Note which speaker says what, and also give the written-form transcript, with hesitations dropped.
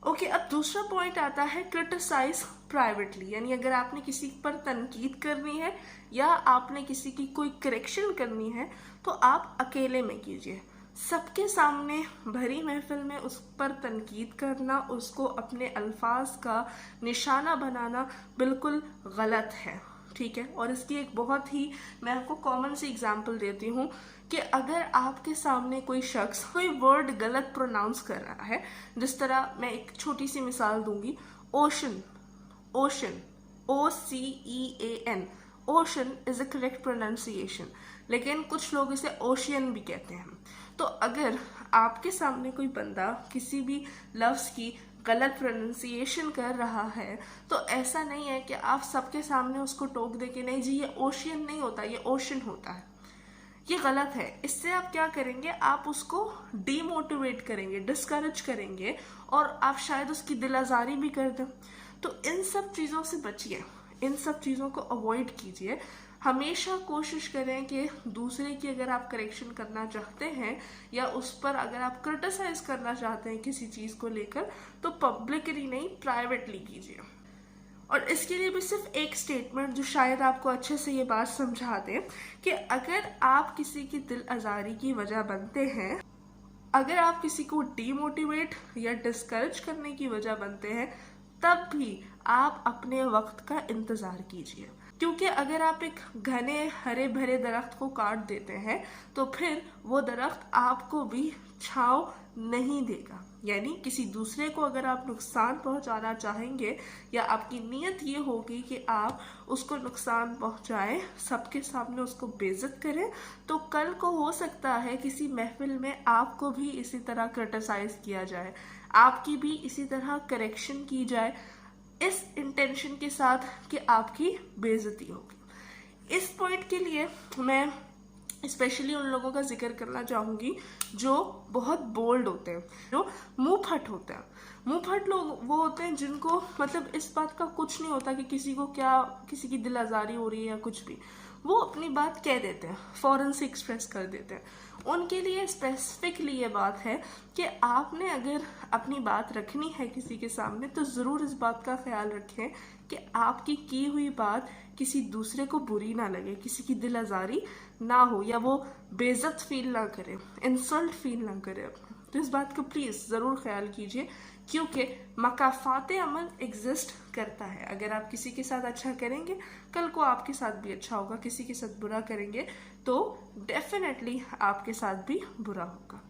Speaker 1: Okay, अब दूसरा point आता है क्रिटिसाइज प्राइवेटली, यानी अगर आपने किसी पर तनकीद करनी है या आपने किसी की कोई करेक्शन करनी है तो आप अकेले में कीजिए। सबके सामने भरी महफिल में उस पर तनकीद करना, उसको अपने अल्फाज का निशाना बनाना बिल्कुल गलत है, ठीक है। और इसकी एक बहुत ही, मैं आपको कॉमन सी एग्जांपल देती हूँ कि अगर आपके सामने कोई शख्स कोई वर्ड गलत प्रोनाउंस कर रहा है, जिस तरह मैं एक छोटी सी मिसाल दूंगी, ocean, ocean, OCEAN, ocean is a correct pronunciation, लेकिन कुछ लोग इसे ओशियन भी कहते हैं। तो अगर आपके सामने कोई बंदा किसी भी लफ्ज की गलत प्रोनाउंसिएशन कर रहा है तो ऐसा नहीं है कि आप सबके सामने उसको टोक दे के नहीं जी ये ओशियन नहीं होता, ये ओशन होता है, ये गलत है। इससे आप क्या करेंगे, आप उसको डीमोटिवेट करेंगे, डिस्करेज करेंगे और आप शायद उसकी दिल आजारी भी कर दें। तो इन सब चीज़ों से बचिए, इन सब चीज़ों को अवॉइड कीजिए। हमेशा कोशिश करें कि दूसरे की अगर आप करेक्शन करना चाहते हैं या उस पर अगर आप क्रिटिसाइज करना चाहते हैं किसी चीज़ को लेकर तो पब्लिकली नहीं, प्राइवेटली कीजिए। और इसके लिए भी सिर्फ एक स्टेटमेंट जो शायद आपको अच्छे से ये बात समझा दे कि अगर आप किसी की दिल आजारी की वजह बनते हैं, अगर आप किसी को डीमोटिवेट या डिस्करेज करने की वजह बनते हैं, तब भी आप अपने वक्त का इंतजार कीजिए। क्योंकि अगर आप एक घने हरे भरे दरख्त को काट देते हैं तो फिर वो दरख्त आपको भी छांव नहीं देगा। यानी किसी दूसरे को अगर आप नुकसान पहुंचाना चाहेंगे या आपकी नीयत ये होगी कि आप उसको नुकसान पहुंचाएं, सबके सामने उसको बेइज्जत करें, तो कल को हो सकता है किसी महफिल में आपको भी इसी तरह क्रिटिसाइज किया जाए, आपकी भी इसी तरह करेक्शन की जाए, इस इंटेंशन के साथ कि आपकी बेइज्जती होगी। इस पॉइंट के लिए मैं स्पेशली उन लोगों का जिक्र करना चाहूंगी जो बहुत बोल्ड होते हैं, जो मुंह फट होते हैं। मुंह फट लोग वो होते हैं जिनको मतलब इस बात का कुछ नहीं होता कि किसी को क्या, किसी की दिल आजारी हो रही है या कुछ भी, वो अपनी बात कह देते हैं, फौरन से एक्सप्रेस कर देते हैं। उनके लिए स्पेसिफिकली ये बात है कि आपने अगर अपनी बात रखनी है किसी के सामने तो ज़रूर इस बात का ख्याल रखें कि आपकी की हुई बात किसी दूसरे को बुरी ना लगे, किसी की दिल आजारी ना हो या वो बेइज्जत फील ना करे, इंसल्ट फील ना करे। तो इस बात का प्लीज़ ज़रूर ख्याल कीजिए, क्योंकि मकाफात अमल एग्जिस्ट करता है। अगर आप किसी के साथ अच्छा करेंगे कल को आपके साथ भी अच्छा होगा, किसी के साथ बुरा करेंगे तो डेफिनेटली आपके साथ भी बुरा होगा।